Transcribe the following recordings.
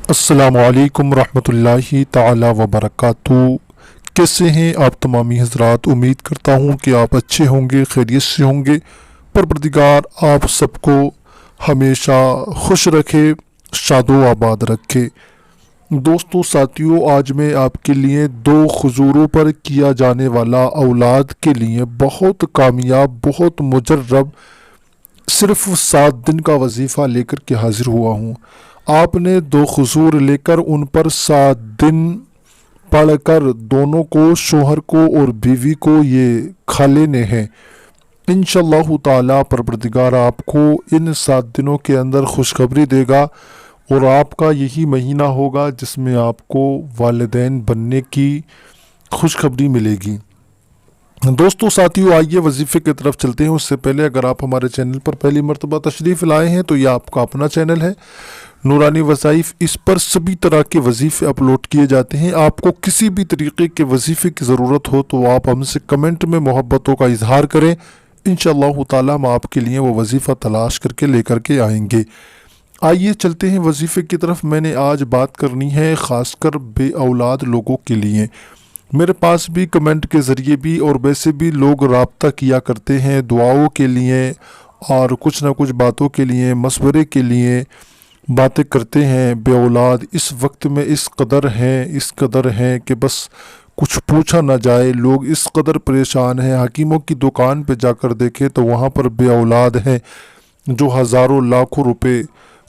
अस्सलामुअलैकुम रहमतुल्लाहि ताला वबरकातुहू। कैसे हैं आप तमामी हजरात? उम्मीद करता हूँ कि आप अच्छे होंगे, खैरियत से होंगे। परवरदिगार आप सबको हमेशा खुश रखे, शादो आबाद रखे। दोस्तों साथियों, आज मैं आपके लिए दो खजूरों पर किया जाने वाला औलाद के लिए बहुत कामयाब, बहुत मुजर्रब, सिर्फ 7 दिन का वजीफ़ा लेकर के हाजिर हुआ हूँ। आपने दो खजूर लेकर उन पर 7 दिन पढ़कर दोनों को, शोहर को और बीवी को, ये खा लेने हैं। इंशाअल्लाह ताला परवरदिगार आपको इन 7 दिनों के अंदर खुशखबरी देगा और आपका यही महीना होगा जिसमें आपको वालिदैन बनने की खुशखबरी मिलेगी। दोस्तों साथियों, आइए वजीफ़े की तरफ चलते हैं। उससे पहले अगर आप हमारे चैनल पर पहली मरतबा तशरीफ़ लाए हैं तो यह आपका अपना चैनल है नूरानी वज़ाइफ। इस पर सभी तरह के वजीफ़े अपलोड किए जाते हैं। आपको किसी भी तरीके के वजीफ़े की ज़रूरत हो तो आप हमसे कमेंट में मोहब्बतों का इजहार करें। इंशाअल्लाह ताला हम आपके लिए वो वजीफ़ा तलाश करके लेकर के आएंगे। आइए चलते हैं वजीफ़े की तरफ। मैंने आज बात करनी है ख़ासकर बे औलाद लोगों के लिए। मेरे पास भी कमेंट के ज़रिए भी और वैसे भी लोग रब्ता किया करते हैं दुआओं के लिए और कुछ ना कुछ बातों के लिए, मशवरे के लिए बातें करते हैं। बे औलाद इस वक्त में इस कदर हैं कि बस कुछ पूछा ना जाए। लोग इस कदर परेशान हैं, हकीमों की दुकान पे जाकर देखें तो वहाँ पर बे औलाद हैं जो हज़ारों लाखों रुपए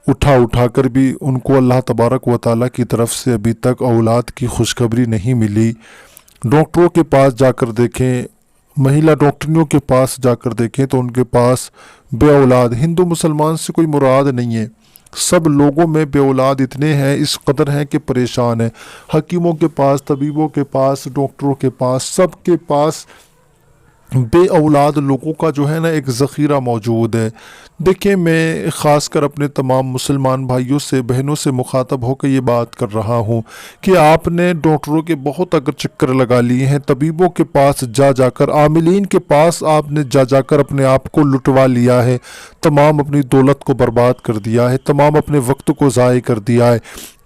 उठा कर भी उनको अल्लाह तबारक व तआला की तरफ से अभी तक औलाद की खुशखबरी नहीं मिली। डॉक्टरों के पास जाकर देखें, महिला डॉक्टरियों के पास जाकर देखें तो उनके पास बे औलाद, हिंदू मुसलमान से कोई मुराद नहीं है, सब लोगों में बे औलाद इतने हैं, इस कदर हैं कि परेशान हैं। हकीमों के पास, तबीबों के पास, डॉक्टरों के पास, सब के पास बे औलाद लोगों का जो है ना एक ज़ख़ीरा मौजूद है। देखिए, मैं ख़ासकर अपने तमाम मुसलमान भाइयों से, बहनों से मुखातब होकर ये बात कर रहा हूँ कि आपने डॉक्टरों के बहुत अगर चक्कर लगा लिए हैं, तबीबों के पास जा जाकर, आमिलीन के पास आपने जा जाकर अपने आप को लुटवा लिया है, तमाम अपनी दौलत को बर्बाद कर दिया है, तमाम अपने वक्त को ज़ाय कर दिया है,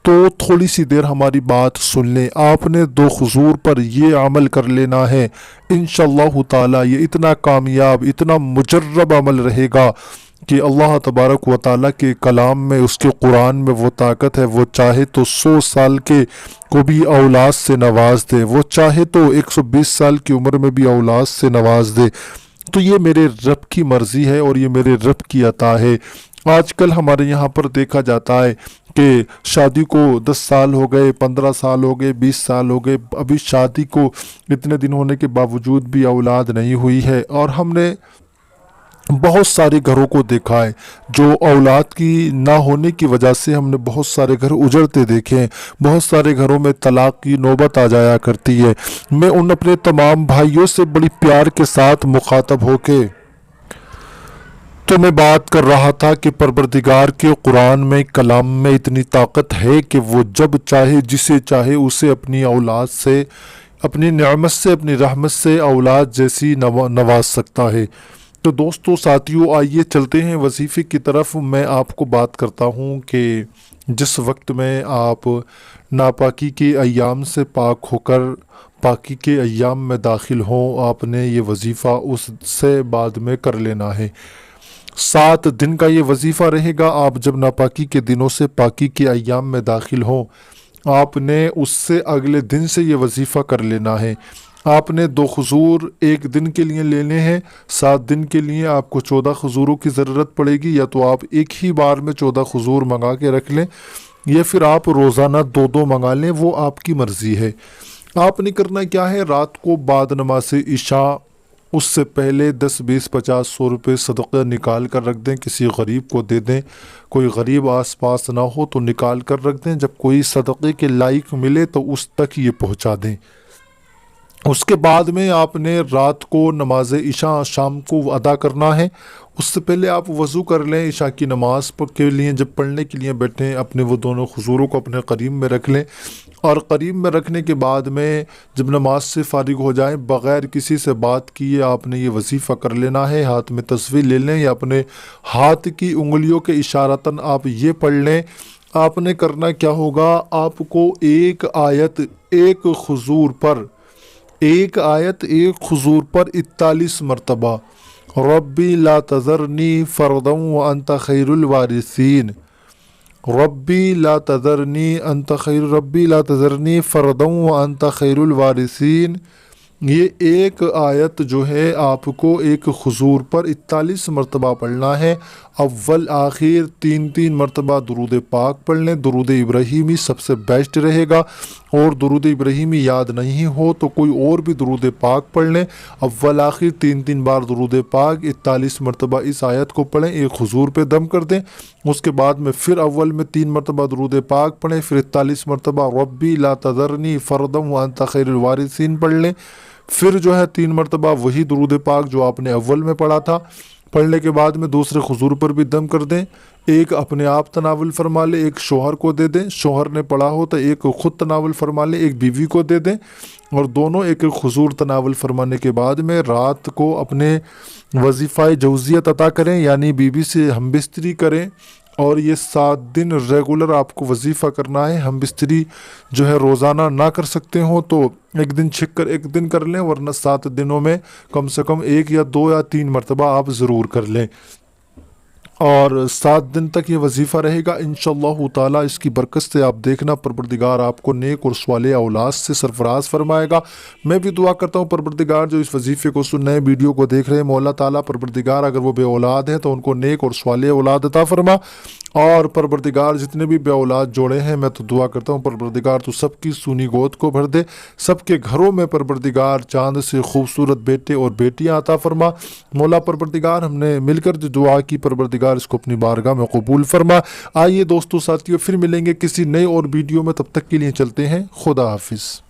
तो थोड़ी सी देर हमारी बात सुन लें। आपने दो हुजूर पर ये अमल कर लेना है। इंशाअल्लाह ताला ये इतना कामयाब, इतना मुजर्रब अमल रहेगा कि अल्लाह तबारक व ताला के कलाम में, उसके कुरान में वो ताकत है, वो चाहे तो 100 साल के को भी औलाद से नवाज दे, वो चाहे तो 120 साल की उम्र में भी औलाद से नवाज दे। तो ये मेरे रब की मर्ज़ी है और ये मेरे रब की अता है। आजकल हमारे यहाँ पर देखा जाता है कि शादी को 10 साल हो गए, 15 साल हो गए, 20 साल हो गए, अभी शादी को इतने दिन होने के बावजूद भी औलाद नहीं हुई है। और हमने बहुत सारे घरों को देखा है जो औलाद की ना होने की वजह से हमने बहुत सारे घर उजड़ते देखे हैं, बहुत सारे घरों में तलाक की नौबत आ जाया करती है। मैं उन अपने तमाम भाइयों से बड़ी प्यार के साथ मुखातब होके तो मैं बात कर रहा था कि परवरदिगार के कुरान में, कलाम में इतनी ताकत है कि वो जब चाहे, जिसे चाहे उसे अपनी औलाद से, अपनी नेमत से, अपनी रहमत से औलाद जैसी नवाज सकता है। तो दोस्तों साथियों, आइए चलते हैं वजीफ़े की तरफ। मैं आपको बात करता हूँ कि जिस वक्त में आप नापाकी के अय्याम से पाक होकर पाकी के अय्याम में दाखिल हों, आपने ये वजीफ़ा उससे बाद में कर लेना है। 7 दिन का ये वजीफ़ा रहेगा। आप जब नापाकी के दिनों से पाकी के अय्याम में दाखिल हों, आपने उससे अगले दिन से ये वजीफ़ा कर लेना है। आपने 2 खजूर 1 दिन के लिए लेने हैं। 7 दिन के लिए आपको 14 खजूरों की ज़रूरत पड़ेगी। या तो आप एक ही बार में 14 खजूर मंगा के रख लें या फिर आप रोज़ाना 2-2 मंगा लें, वो आपकी मर्ज़ी है। आपने करना क्या है, रात को बाद नमाज इशा उससे पहले 10, 20, 50, 100 रुपये सदक़ा निकाल कर रख दें, किसी गरीब को दे दें। कोई गरीब आसपास ना हो तो निकाल कर रख दें, जब कोई सदक़े के लायक मिले तो उस तक ये पहुंचा दें। उसके बाद में आपने रात को नमाज इशा शाम को अदा करना है। उससे पहले आप वज़ू कर लें, इशा की नमाज के लिए जब पढ़ने के लिए बैठें, अपने वो दोनों हुजूरों को अपने करीब में रख लें और करीब में रखने के बाद में जब नमाज से फ़ारिग हो जाएं, बग़ैर किसी से बात किए आपने ये वजीफ़ा कर लेना है। हाथ में तस्वीर ले लें या अपने हाथ की उंगलियों के इशारतन आप ये पढ़ लें, آپ نے کرنا کیا ہوگا، آپ کو ایک آیت ایک خضور پر 41 مرتبہ ربی لا تذرنی فردا وانت خیر الوارثین، ربی لا تذرنی فردا وانت خیر الوارثین، یہ ایک آیت جو ہے آپ کو ایک خضور پر 41 مرتبہ پڑھنا ہے۔ اول آخر 3 مرتبہ درود پاک پڑھ لیں، درود ابراہیمی سب سے بیسٹ رہے گا، اور درود ابراہیمی یاد نہیں ہو تو کوئی اور بھی درود پاک پڑھ لیں۔ اول آخر 3 بار درود پاک، 41 مرتبہ اس آیت کو پڑھیں، ایک خضور پہ دم کر دیں۔ اس کے بعد میں پھر اول میں 3 مرتبہ درود پاک پڑھیں، پھر 41 مرتبہ ربی لا تذرنی فردا وانت خیر الوارثین پڑھ لیں، پھر جو ہے 3 مرتبہ وہی درود پاک جو آپ نے اول میں پڑھا تھا، پڑھنے کے بعد میں دوسرے خضور پر بھی دم کر دیں، ایک اپنے آپ تناول فرما لیں، ایک شوہر کو دے دیں، شوہر نے پڑھا ہو تو ایک خود تناول فرما لیں، ایک بیوی کو دے دیں، اور دونوں ایک خضور تناول فرمانے کے بعد میں رات کو اپنے وظیفہ جوزیت عطا کریں، یعنی بیوی سے ہم بستری کریں، اور یہ 7 دن ریگولر آپ کو وظیفہ کرنا ہے۔ ہم بستری جو ہے روزانہ نہ کر سکتے ہوں تو ایک دن چھک کر ایک دن کر لیں، ورنہ 7 دنوں میں کم سے کم 1 یا 2 یا 3 مرتبہ آپ ضرور کر لیں، اور 7 دن تک یہ وظیفہ رہے گا انشاءاللہ تعالی۔ اس کی برکت سے آپ دیکھنا پروردگار آپ کو نیک اور صالح اولاد سے سرفراز فرمائے گا۔ میں بھی دعا کرتا ہوں پروردگار جو اس وظیفے کو سن رہے ہیں، ویڈیو کو دیکھ رہے ہیں، مولا تعالیٰ پروردگار اگر وہ بے اولاد ہیں تو ان کو نیک اور صالح اولاد عطا فرما، اور پروردگار جتنے بھی بے اولاد جوڑے ہیں میں تو دعا کرتا ہوں پروردگار تو سب کی سونی گود کو بھر دے، سب کے گھروں میں پروردگار چاند سے خوبصورت بیٹے اور بیٹیاں عطا فرما۔ مولا پروردگار ہم نے مل کر جو دعا کی پروردگار اس کو اپنی بارگاہ میں قبول فرما۔ آئیے دوستو ساتھیو پھر ملیں گے کسی نئے اور ویڈیو میں، تب تک کے لیے چلتے ہیں، خدا حافظ۔